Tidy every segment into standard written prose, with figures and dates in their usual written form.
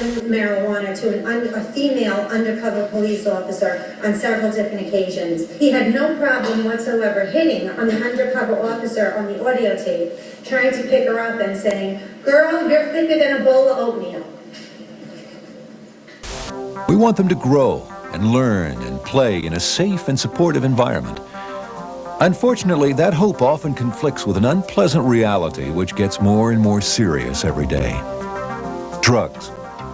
marijuana to a female undercover police officer on several different occasions. He had no problem whatsoever hitting on the undercover officer on the audio tape, trying to pick her up and saying, "Girl, you're thicker than a bowl of oatmeal." We want them to grow and learn and play in a safe and supportive environment. Unfortunately, that hope often conflicts with an unpleasant reality which gets more and more serious every day. Drugs,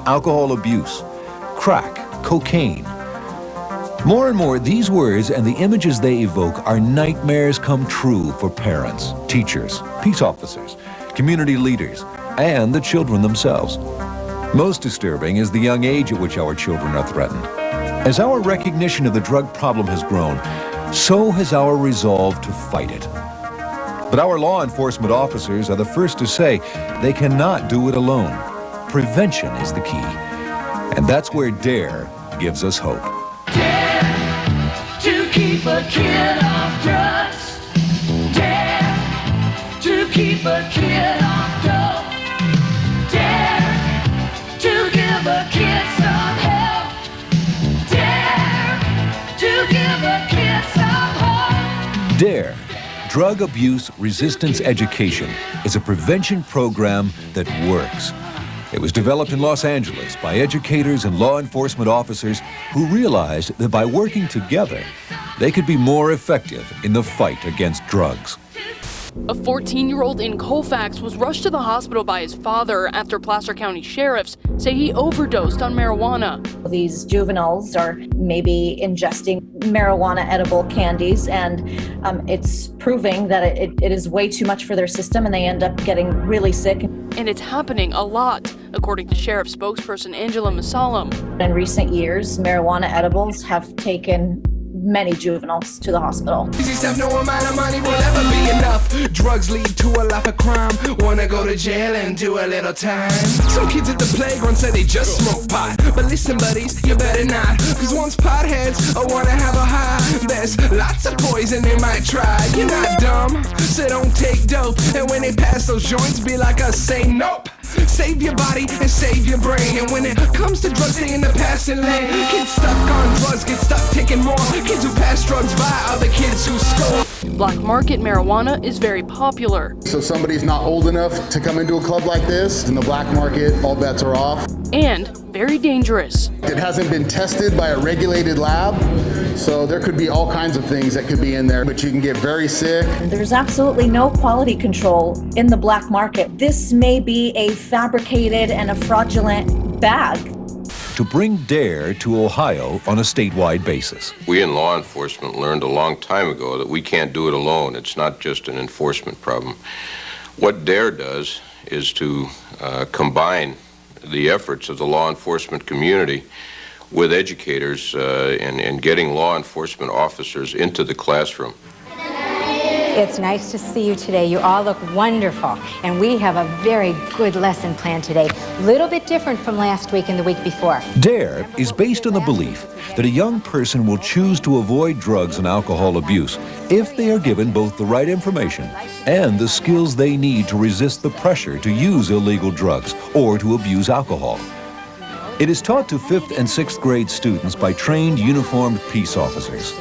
alcohol abuse, crack, cocaine. More and more, these words and the images they evoke are nightmares come true for parents, teachers, peace officers, community leaders, and the children themselves. Most disturbing is the young age at which our children are threatened. As our recognition of the drug problem has grown, so has our resolve to fight it. But our law enforcement officers are the first to say they cannot do it alone. Prevention is the key. And that's where DARE gives us hope. Dare to keep a kid off drugs. Dare to keep a kid off dope. Dare to give a kid some help. Dare to give a kid some hope. DARE, Drug Abuse Resistance Education, is a prevention program that works. It was developed in Los Angeles by educators and law enforcement officers who realized that by working together, they could be more effective in the fight against drugs. A 14-year-old in Colfax was rushed to the hospital by his father after Placer County sheriffs say he overdosed on marijuana. These juveniles are maybe ingesting marijuana edible candies, and it's proving that it is way too much for their system, and they end up getting really sick. And it's happening a lot, according to Sheriff spokesperson Angela Masalam. In recent years, marijuana edibles have taken many juveniles to the hospital. Easy stuff, no amount of money will ever be enough. Drugs lead to a life of crime. Wanna go to jail and do a little time. Some kids at the playground say they just smoke pot. But listen, buddies, you better not. Cause once potheads wanna have a high, there's lots of poison they might try. You're not dumb, so don't take dope. And when they pass those joints, be like us, say nope. Save your body and save your brain. And when it comes to drugs, stay in the passing lane. Kids stuck on drugs get stuck taking more. Kids who pass drugs by other kids who score. Black market marijuana is very popular. So somebody's not old enough to come into a club like this, in the black market, all bets are off. And very dangerous. It hasn't been tested by a regulated lab, so there could be all kinds of things that could be in there, but you can get very sick. There's absolutely no quality control in the black market. This may be a fabricated and a fraudulent bag. To bring DARE to Ohio on a statewide basis. We in law enforcement learned a long time ago that we can't do it alone. It's not just an enforcement problem. What DARE does is to combine the efforts of the law enforcement community with educators and getting law enforcement officers into the classroom. It's nice to see you today. You all look wonderful. And we have a very good lesson plan today. A little bit different from last week and the week before. DARE is based on the belief that a young person will choose to avoid drugs and alcohol abuse if they are given both the right information and the skills they need to resist the pressure to use illegal drugs or to abuse alcohol. It is taught to 5th and 6th grade students by trained uniformed peace officers.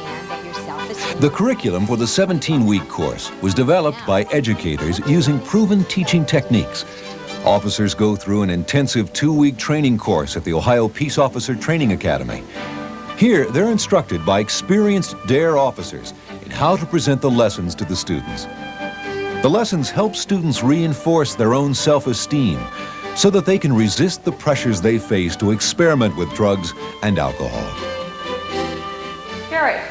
The curriculum for the 17-week course was developed by educators using proven teaching techniques. Officers go through an intensive 2-week training course at the Ohio Peace Officer Training Academy. Here, they're instructed by experienced DARE officers in how to present the lessons to the students. The lessons help students reinforce their own self-esteem so that they can resist the pressures they face to experiment with drugs and alcohol. Gary.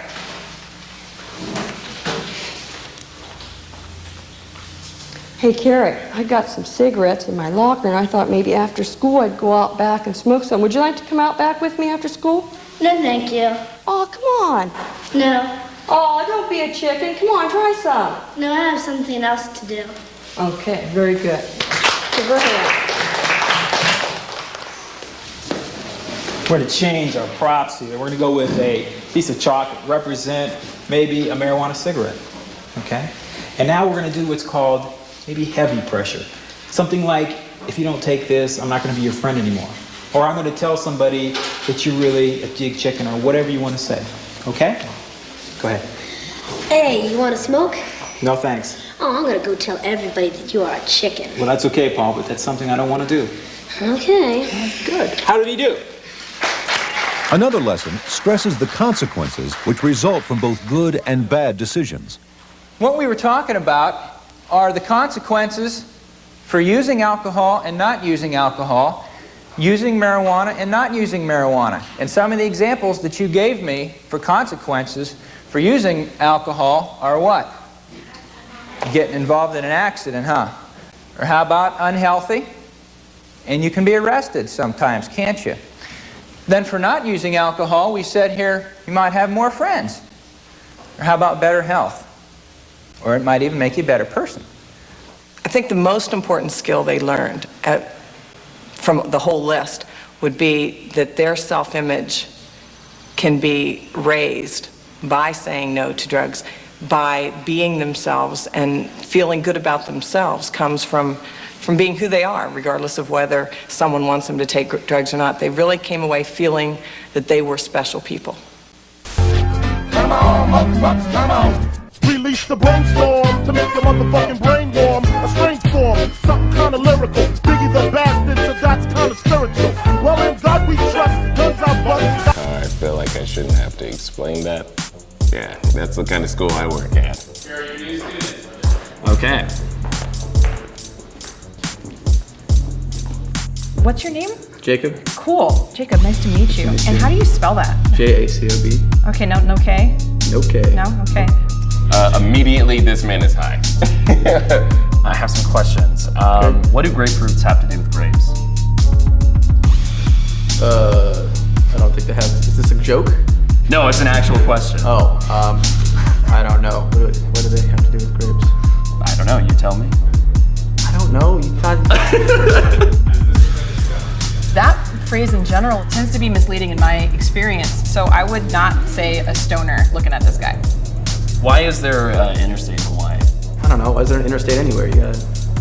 Hey, Carrie, I got some cigarettes in my locker, and I thought maybe after school I'd go out back and smoke some. Would you like to come out back with me after school? No, thank you. Oh, come on. No. Oh, don't be a chicken. Come on, try some. No, I have something else to do. Okay, very good. Give her a hand. We're going to change our props here. We're going to go with a piece of chocolate, represent maybe a marijuana cigarette, okay? And now we're going to do what's called maybe heavy pressure. Something like, if you don't take this, I'm not going to be your friend anymore. or I'm going to tell somebody that you're really a jig chicken, or whatever you want to say. Okay? Go ahead. Hey, you want to smoke? No thanks. Oh, I'm gonna go tell everybody that you are a chicken. Well, that's okay, Paul, but that's something I don't want to do. Okay. Good. How did he do? Another lesson stresses the consequences which result from both good and bad decisions. What we were talking about are the consequences for using alcohol and not using alcohol, using marijuana and not using marijuana. And some of the examples that you gave me for consequences for using alcohol are what? Getting involved in an accident, huh? Or how about unhealthy? And you can be arrested sometimes, can't you? Then for not using alcohol, we said here, you might have more friends. Or how about better health? Or it might even make you a better person. I think the most important skill they learned from the whole list would be that their self-image can be raised by saying no to drugs, by being themselves, and feeling good about themselves comes from being who they are, regardless of whether someone wants them to take drugs or not. They really came away feeling that they were special people. Come on, motherfuckers, come on. Release the brainstorm to make your motherfucking brain warm. A strange form, something kinda lyrical. Biggie the bastard, so that's kinda spiritual. Well, in God we trust, guns out bust. I feel like I shouldn't have to explain that. Yeah, that's the kind of school I work at. Okay. What's your name? Jacob. Cool. Jacob, nice to meet you. And how do you spell that? J-A-C-O-B. Okay, no K? No K. No? Okay. Immediately, this man is high. I have some questions. What do grapefruits have to do with grapes? I don't think they have. Is this a joke? No, it's an actual question. Oh, I don't know. What do they have to do with grapes? I don't know, you tell me. I don't know. You thought. That phrase in general tends to be misleading in my experience, so I would not say a stoner looking at this guy. Why is there interstate in Hawaii? I don't know. Why is there an interstate anywhere? You got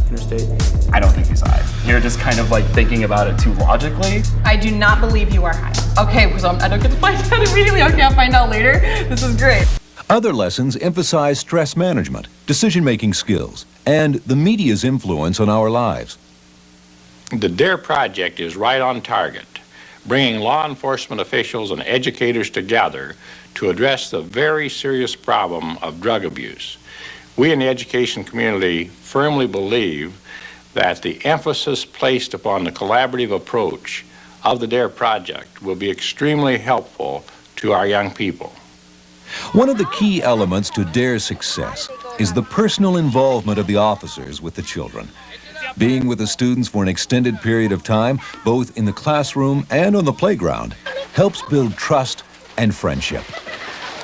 interstate. I don't think he's high. You're just kind of like thinking about it too logically. I do not believe you are high. Okay, so I don't get to find out immediately. Okay, I'll find out later. This is great. Other lessons emphasize stress management, decision-making skills, and the media's influence on our lives. The DARE project is right on target, bringing law enforcement officials and educators together to address the very serious problem of drug abuse. We in the education community firmly believe that the emphasis placed upon the collaborative approach of the DARE project will be extremely helpful to our young people. One of the key elements to DARE's success is the personal involvement of the officers with the children. Being with the students for an extended period of time, both in the classroom and on the playground, helps build trust and friendship.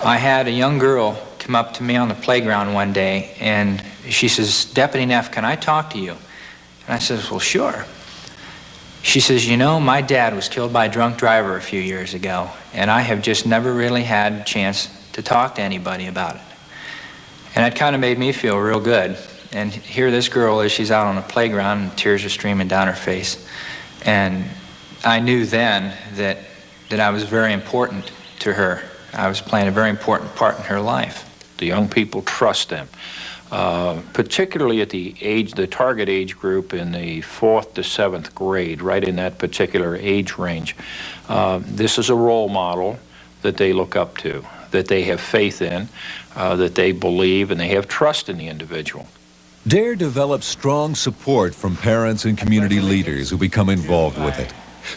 I had a young girl come up to me on the playground one day, and she says, "Deputy Neff, can I talk to you?" And I says, "Well, sure." She says, "You know, my dad was killed by a drunk driver a few years ago, and I have just never really had a chance to talk to anybody about it." And that kind of made me feel real good. And here this girl is, she's out on the playground, and tears are streaming down her face. And I knew then that I was very important to her. I was playing a very important part in her life. The young people trust them, particularly at the target age group in the 4th to 7th grade, right in that particular age range. This is a role model that they look up to, that they have faith in, that they believe, and they have trust in the individual. DARE develops strong support from parents and community leaders who become involved with it.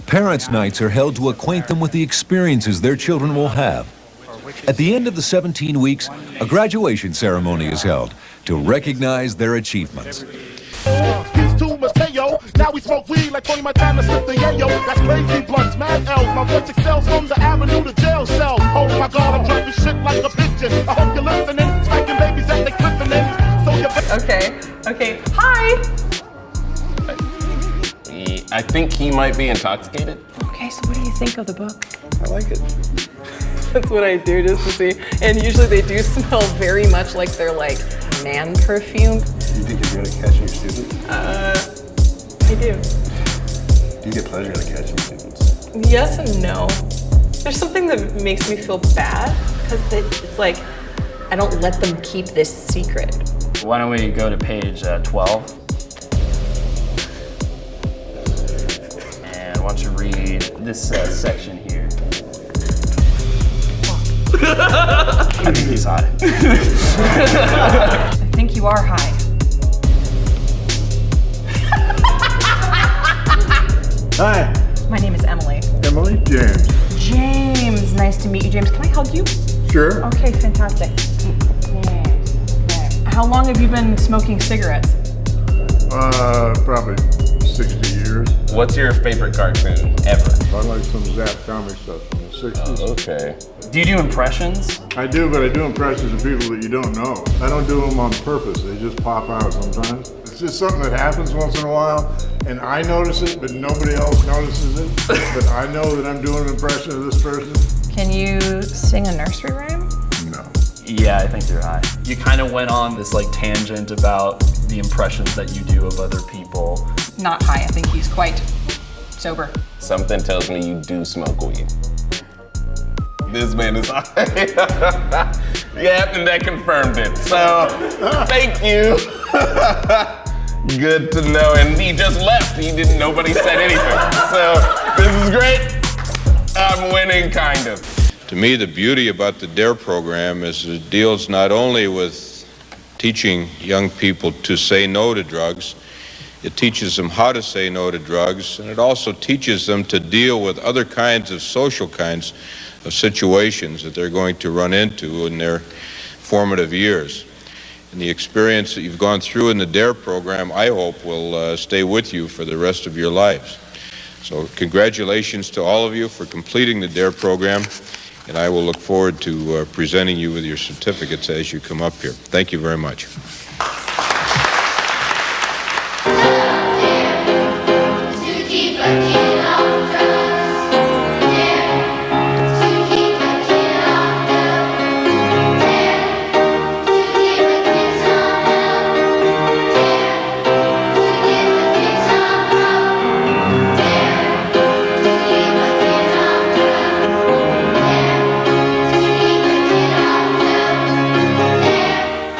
Parents' nights are held to acquaint them with the experiences their children will have. At the end of the 17 weeks, a graduation ceremony is held to recognize their achievements. Peace to Mateo. Now we smoke weed like Tony Montana slipped the yayo. That's crazy blunts, mad L's. My voice excels from the avenue to jail cells. Oh my God, I'm dropping shit like a pigeon. I hope you're listening. Smacking babies as they glistening. So you Okay. Hi. I think he might be intoxicated. Okay, so what do you think of the book? I like it. That's what I do just to see. And usually they do smell very much like they're like man perfume. You think you're good at catching your students? I do. Do you get pleasure out of catching students? Yes and no. There's something that makes me feel bad because it's like I don't let them keep this secret. Why don't we go to page 12? And why don't you read this section here? I think he's high. I think you are high. Hi. My name is Emily. Emily? James. James, nice to meet you, James. Can I hug you? Sure. Okay, fantastic. James. Okay. How long have you been smoking cigarettes? Probably 60 years. What's your favorite cartoon ever? I like some Zap comic stuff from the 60s. Oh, okay. Do you do impressions? I do, but I do impressions of people that you don't know. I don't do them on purpose. They just pop out sometimes. It's just something that happens once in a while, and I notice it, but nobody else notices it. But I know that I'm doing an impression of this person. Can you sing a nursery rhyme? No. Yeah, I think you're high. You kind of went on this like tangent about the impressions that you do of other people. Not high. I think he's quite sober. Something tells me you do smoke weed. This man is high. Yeah, and that confirmed it. So, thank you. Good to know. And he just left. Nobody said anything. So, this is great. I'm winning, kind of. To me, the beauty about the DARE program is it deals not only with teaching young people to say no to drugs, it teaches them how to say no to drugs, and it also teaches them to deal with other kinds of social kinds of situations that they're going to run into in their formative years. And the experience that you've gone through in the DARE program, I hope, will stay with you for the rest of your lives. So congratulations to all of you for completing the DARE program, and I will look forward to presenting you with your certificates as you come up here. Thank you very much.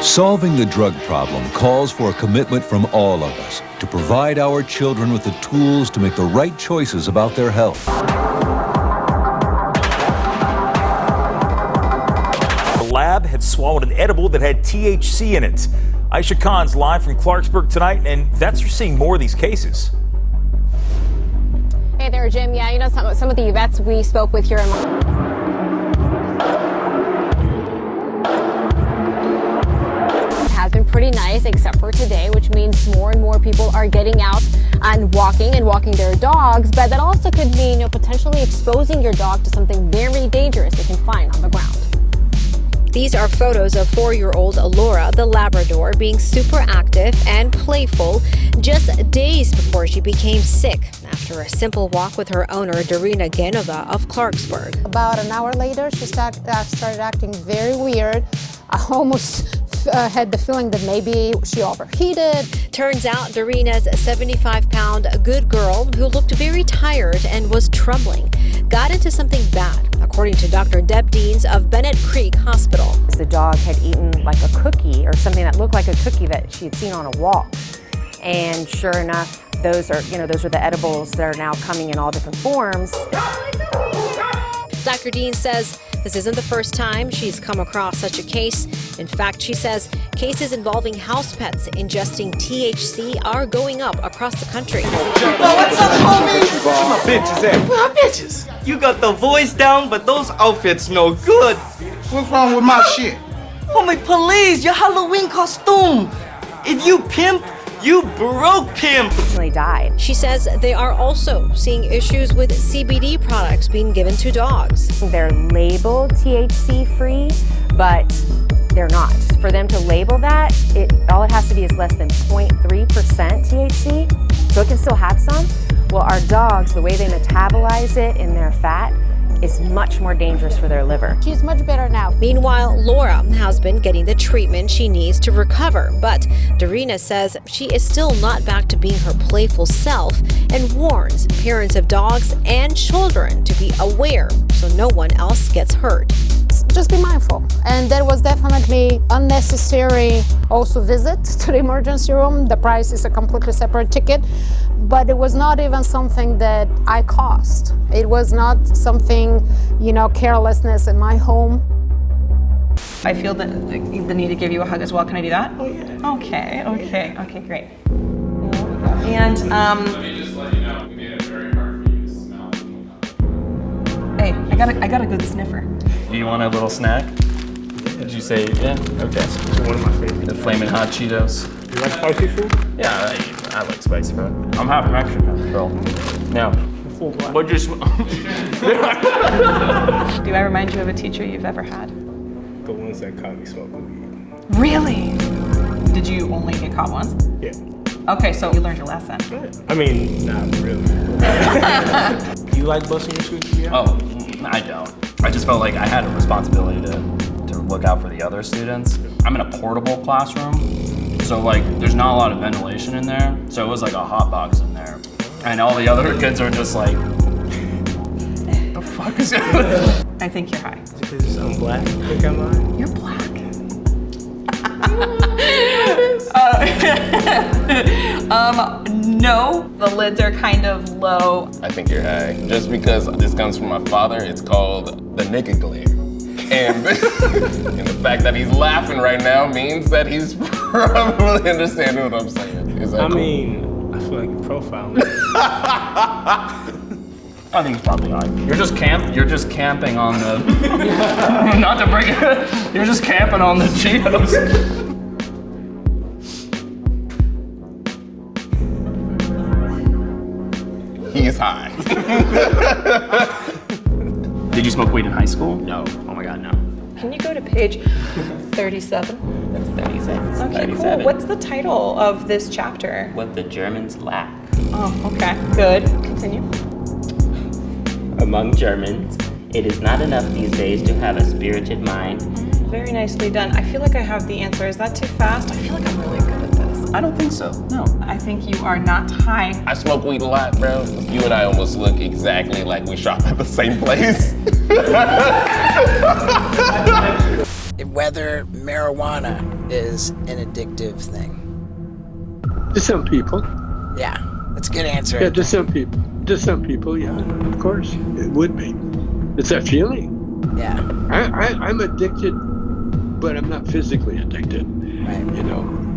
Solving the drug problem calls for a commitment from all of us to provide our children with the tools to make the right choices about their health. The lab had swallowed an edible that had THC in it. Aisha Khan's live from Clarksburg tonight, and vets are seeing more of these cases. Hey there, Jim. Yeah, you know, some of the vets we spoke with here in has been pretty nice, except for today, which means more and more people are getting out and walking their dogs. But that also could mean, you know, potentially exposing your dog to something very dangerous they can find on the ground. These are photos of 4-year-old Laura, the Labrador, being super active and playful just days before she became sick after a simple walk with her owner, Darina Genova of Clarksburg. About an hour later, she started acting very weird. I almost had the feeling that maybe she overheated. Turns out Darina's 75-pound good girl, who looked very tired and was trembling, got into something bad, according to Dr. Deb Deans of Bennett Creek Hospital. The dog had eaten like a cookie or something that looked like a cookie that she had seen on a wall. And sure enough, those are the edibles that are now coming in all different forms. Dr. Dean says this isn't the first time she's come across such a case. In fact, she says cases involving house pets ingesting THC are going up across the country. What's up, homies? Where my bitches at? Where my bitches? You got the voice down, but those outfits no good. What's wrong with my shit? Homie, please, your Halloween costume. If you pimp, you broke pimp. Unfortunately died. She says they are also seeing issues with CBD products being given to dogs. They're labeled THC free, but they're not. For them to label that, all it has to be is less than 0.3% THC, so it can still have some. Well, our dogs, the way they metabolize it in their fat, is much more dangerous for their liver. She's much better now. Meanwhile, Laura has been getting the treatment she needs to recover, but Darina says she is still not back to being her playful self and warns parents of dogs and children to be aware so no one else gets hurt. Just be mindful. And there was definitely unnecessary also visit to the emergency room. The price is a completely separate ticket, but it was not even something that I caused. It was not something, carelessness in my home. I feel the need to give you a hug as well. Can I do that? Oh, yeah. Okay, great. And, Let me just let you know, we made it very hard for you to smell. hey, I got a good sniffer. Do you want a little snack? Did you say, yeah? Okay. It's one of my favorites. The Flamin' Hot Cheetos. You like spicy food? Yeah, I like spicy food. I'm half Mexican, so. Now, what'd you smell? Do I remind you of a teacher you've ever had? The ones that caught me smoking weed. Really? Did you only get caught once? Yeah. Okay, so you learned your lesson. I mean, not really. Do you like busting your shoes? Yeah. Oh, I don't. I just felt like I had a responsibility to look out for the other students. I'm in a portable classroom, so there's not a lot of ventilation in there. So it was like a hot box in there. And all the other kids are just like, the fuck is that? I think you're high. Because I'm black, I think I'm lying. You're black. No, the lids are kind of low. I think you're high. Just because this comes from my father, it's called the nigga glare. And, and the fact that he's laughing right now means that he's probably understanding what I'm saying. Is that cool? I feel like you're profiling. I think it's probably high. You're just camping on the, not to bring it, you're just camping on the Cheetos. He's high. Did you smoke weed in high school? No. Oh my God, no. Can you go to page 37? That's 36. Okay, 37. cool. What's the title of this chapter? What the Germans lack. Oh, okay. Good. Continue. Among Germans, it is not enough these days to have a spirited mind. Very nicely done. I feel like I have the answer. Is that too fast? I feel like I'm really good at this. I don't think so. No. I think you are not high. I smoke weed a lot, bro. You and I almost look exactly like we shop at the same place. Whether marijuana is an addictive thing. To some people. Yeah, that's a good answer. Yeah, to some people. To some people, yeah, of course, it would be. It's that feeling. Yeah. I'm addicted, but I'm not physically addicted. Right.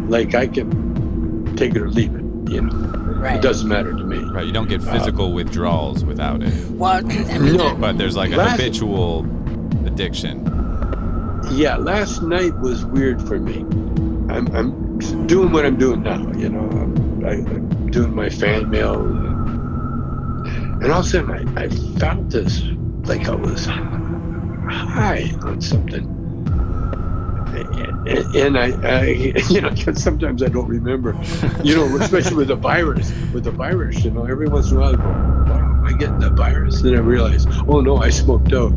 Like I can take it or leave it, Right. It doesn't matter to me. Right, you don't get physical withdrawals without it. Well, no. But there's like a habitual addiction. Yeah, last night was weird for me. I'm doing what I'm doing now, I'm doing my fan mail. And all of a sudden I felt this, like I was high on something. And I sometimes I don't remember, especially with the virus, every once in a while I go, wow, am I getting the virus? Then I realize, oh no, I smoked out.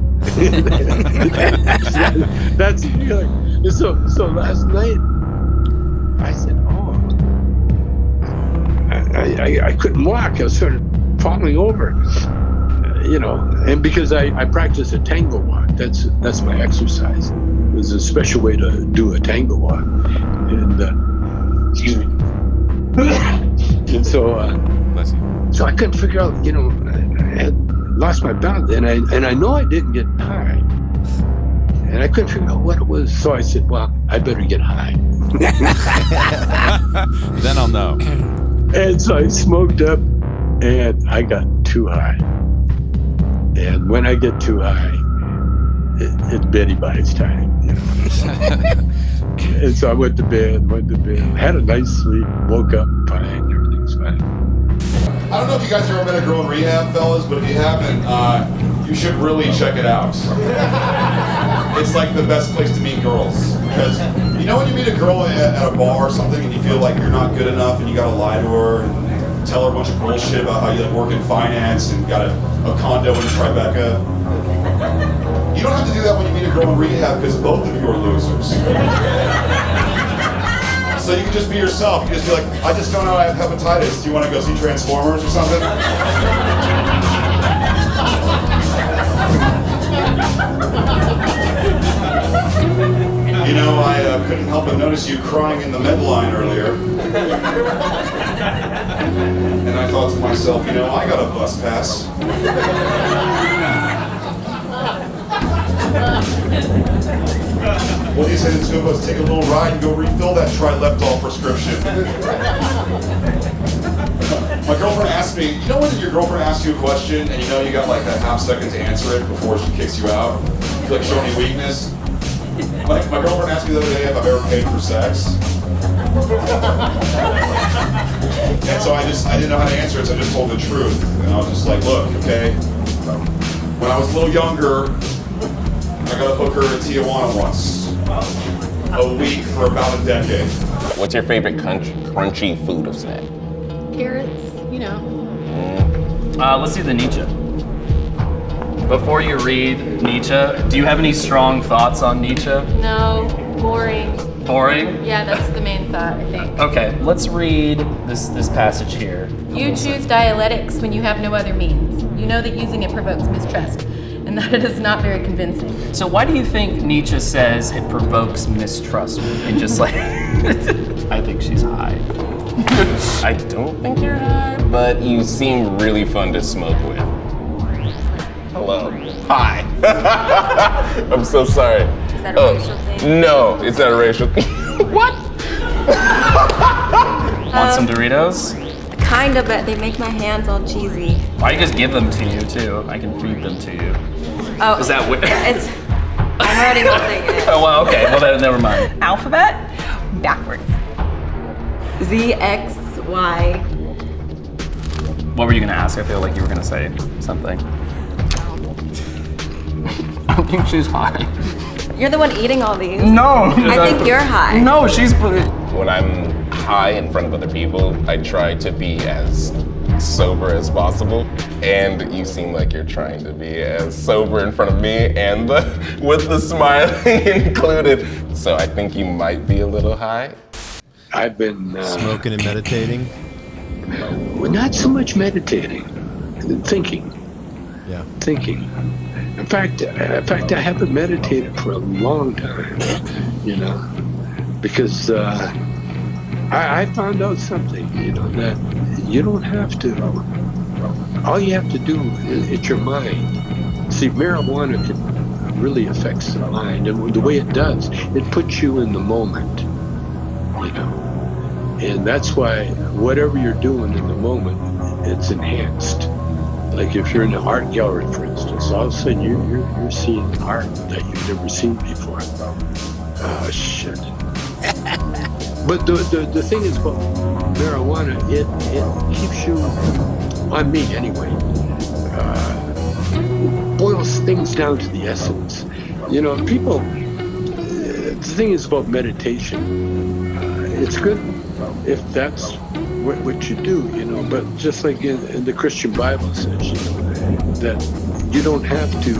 That's the feeling. So last night, I said, I couldn't walk. I was sort of falling over, and because I practice a tango walk, that's my exercise. There's a special way to do a tango walk, and excuse me. And so I couldn't figure out, I had lost my balance, and I know I didn't get high, and I couldn't figure out what it was. So I said, well, I better get high. Then I'll know. And so I smoked up, and I got too high. And when I get too high, it's Betty Boop's time. And so I went to bed, had a nice sleep, woke up fine, everything's fine. I don't know if you guys have ever met a girl in rehab, fellas, but if you haven't, you should really check it out. It's like the best place to meet girls. Because, when you meet a girl at a bar or something and you feel like you're not good enough and you gotta lie to her, tell her a bunch of bullshit about how you like work in finance and got a condo in Tribeca. You don't have to do that when you meet a girl in rehab because both of you are losers. So you can just be yourself. You can just be like, I just found out I have hepatitis. Do you want to go see Transformers or something? You know, I couldn't help but notice you crying in the med line earlier. And I thought to myself, you know, I got a bus pass. What do you say the two of us take a little ride and go refill that Trileptal prescription? My girlfriend asked me, you know when your girlfriend asks you a question and you know you got like that half second to answer it before she kicks you out? You feel like showing any weakness? My girlfriend asked me the other day if I've ever paid for sex. And so I didn't know how to answer it, so I just told the truth. And I was just like, look, okay, when I was a little younger, I got a hooker in Tijuana once. A week for about a decade. What's your favorite crunchy food or snack? Carrots, you know. Let's do the Nietzsche. Before you read Nietzsche, do you have any strong thoughts on Nietzsche? No, boring. Boring? Yeah, that's the main thought, I think. Okay, let's read this passage here. You choose dialectics when you have no other means. You know that using it provokes mistrust, and that it is not very convincing. So why do you think Nietzsche says it provokes mistrust? And just like, I think she's high. I don't think you're high, but you seem really fun to smoke with. Hello. Hi. I'm so sorry. Is that a racial thing? No, it's not a racial thing. What? Want some Doritos? Kind of, but they make my hands all cheesy. I just give them to you too. I can feed them to you. Oh, Is that what? It's. I'm already holding it. Oh well, okay. Well then, never mind. Alphabet backwards. ZXY. What were you gonna ask? I feel like you were gonna say something. I think she's high. You're the one eating all these. No. I think you're high. No, she's. When I'm high in front of other people, I try to be as sober as possible. And you seem like you're trying to be as sober in front of me and with the smiling included. So I think you might be a little high. I've been smoking and meditating. Well, not so much meditating, thinking. Yeah. Thinking. In fact, I haven't meditated for a long time. You know, because I found out something. You know that you don't have to. All you have to do is your mind. See, marijuana really affects the mind, and the way it does, it puts you in the moment. You know. And that's why whatever you're doing in the moment, it's enhanced. Like if you're in an art gallery, for instance, all of a sudden you're seeing art that you've never seen before. Oh shit! But the thing is about marijuana, it keeps you, on me anyway, boils things down to the essence. You know, people. The thing is about meditation. It's good if that's what you do, you know, but just like in the Christian Bible says, you know, that you don't have to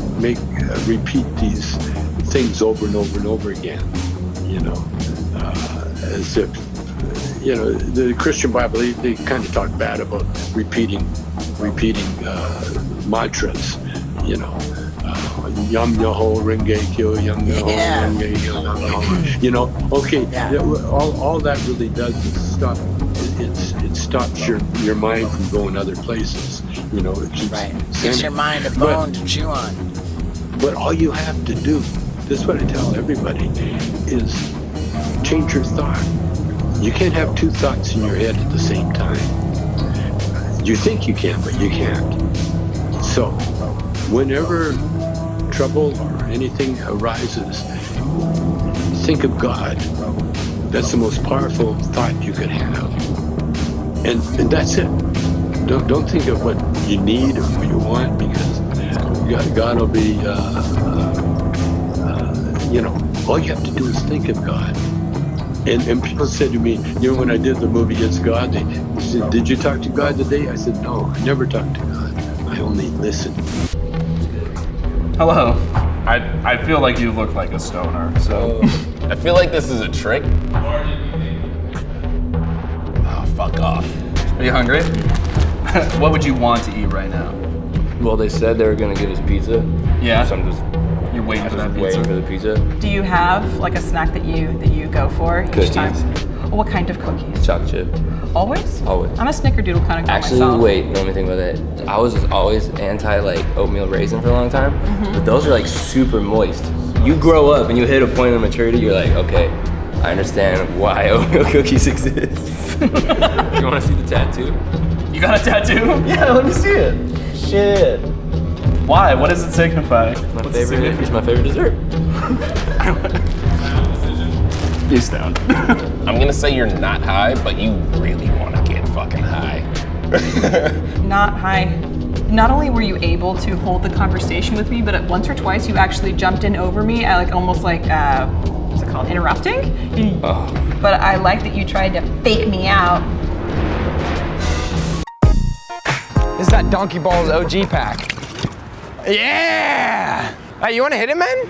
repeat these things over and over and over again, you know, as if, you know, the Christian Bible, they kind of talk bad about repeating mantras, you know, Yum Yoho Renge Kyo, Yum Yoho Renge Kyo, Yum Yoho. You know, okay, all that really does is stop. It stops your mind from going other places. You know, it keeps Gives your mind a bone to chew on. But all you have to do, this is what I tell everybody, is change your thought. You can't have two thoughts in your head at the same time. You think you can, but you can't. So, whenever trouble or anything arises, think of God. That's the most powerful thought you could have. And that's it. Don't think of what you need or what you want, because God will be, you know, all you have to do is think of God. And people said to me, you know, when I did the movie Against God, they said, did you talk to God today? I said, no, I never talked to God. I only listened. Hello. I feel like you look like a stoner, so. I feel like this is a trick. Oh, fuck off. Are you hungry? What would you want to eat right now? Well, they said they were gonna give us pizza. Yeah. So I'm just waiting for that pizza. Waiting for the pizza. Do you have like a snack that you go for each Cookies. time? What kind of cookies? Chocolate chip. Always? Always. I'm a snickerdoodle kind of girl Actually, myself. wait, let me think about that. I was always anti like oatmeal raisin for a long time, but those are like super moist. You grow up and you hit a point of maturity, you're like, okay, I understand why oatmeal cookies exist. You wanna see the tattoo? You got a tattoo? Yeah, let me see it. Shit. Why? What does it signify? It's my favorite dessert. Face down. I'm gonna say you're not high, but you really wanna get fucking high. Not high. Not only were you able to hold the conversation with me, but once or twice you actually jumped in over me, like almost like what's it called, interrupting. But I like that you tried to fake me out. This is that Donkey Balls OG pack. Yeah! Hey, you wanna hit it, man?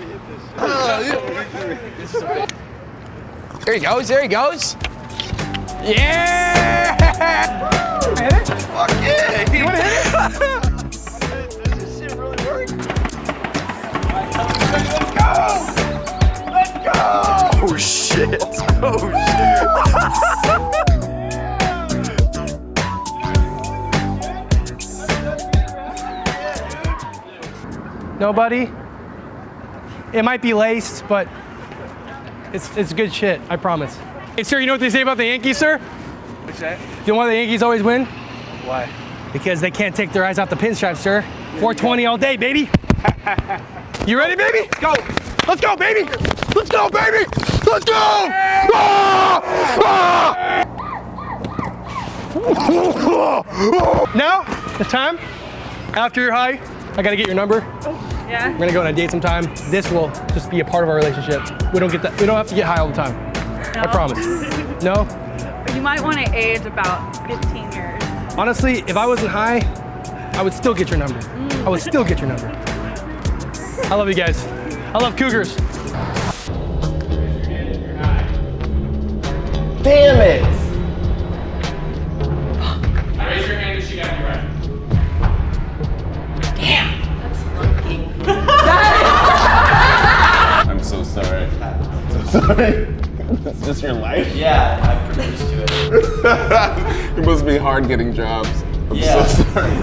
There he goes, there he goes. Yeah! Hit it? Fuck yeah! You wanna hit it? Does this shit really work? Let's go! Let's go! Oh shit! Oh shit! Nobody? It might be laced, but it's good shit, I promise. Hey, sir, you know what they say about the Yankees, sir? What's that? You know why the Yankees always win? Why? Because they can't take their eyes off the pinstripe, sir. 420 all day, baby. You ready, baby? Go. Let's go, baby. Let's go, baby. Let's go. Now, the time, after you're high, I gotta get your number. Yeah. We're gonna go on a date sometime. This will just be a part of our relationship. We don't have to get high all the time. No. I promise. No? You might want to age about 15 years. Honestly, if I wasn't high, I would still get your number. I would still get your number. I love you guys. I love cougars. Damn it! Raise your hand if she got you right. I'm so sorry. So sorry. That's just your life? Yeah, I produced to it. It must be hard getting jobs. I'm so sorry.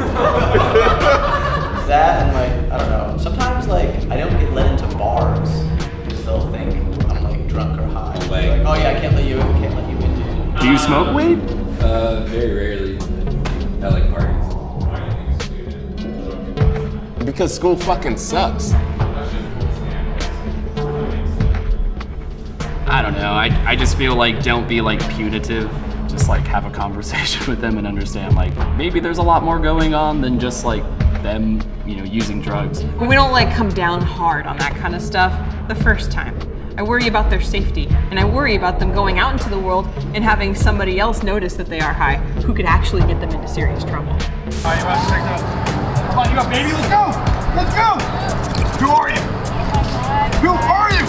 That and like, I don't know. Sometimes like I don't get let into bars because they'll think I'm like drunk or high. Like, oh yeah, I can't let you in. Do you smoke weed? Very rarely. I like parties. Because school fucking sucks. I don't know. I just feel like don't be like punitive. Just like have a conversation with them and understand like maybe there's a lot more going on than just like them, you know, using drugs. We don't like come down hard on that kind of stuff the first time. I worry about their safety, and I worry about them going out into the world and having somebody else notice that they are high, who could actually get them into serious trouble. All right, you want to check out? Come on, you got baby, let's go! Let's go! Who are you? Who are you?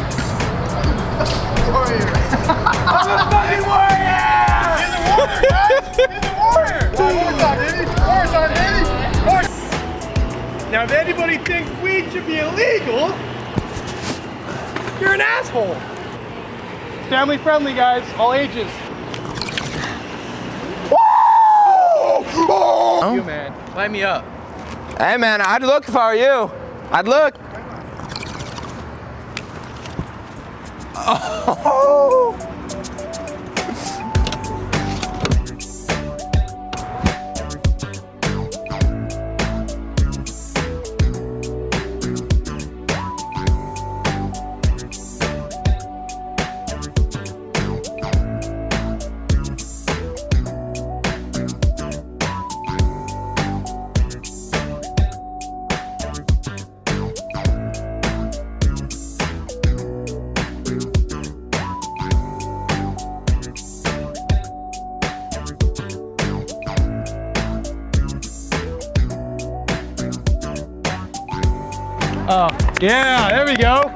Who are you? I'm a fucking warrior! He's a warrior, guys! He's a warrior! Warrior time, baby! Warrior time, baby! Now, if anybody thinks weed should be illegal, you're an asshole. Family friendly, guys, all ages. Oh. You, man. Light me up. Hey man, I'd look if I were you. I'd look. Oh. Oh, yeah, there we go.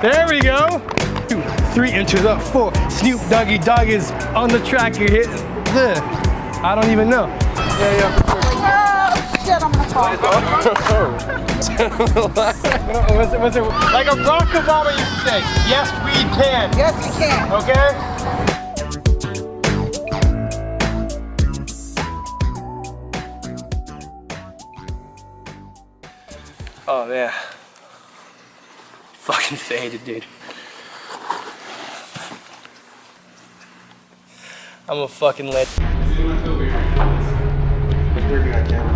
There we go. 2, 3 inches up, 4. Snoop Doggy Dogg is on the track. You're hitting. I don't even know. Yeah. Shit, I'm gonna fall. Was it like a Barack Obama used to say, yes, we can. Yes, we can. Okay? Oh man. Fucking faded, dude. I'm a fucking legend. It's weird being on camera.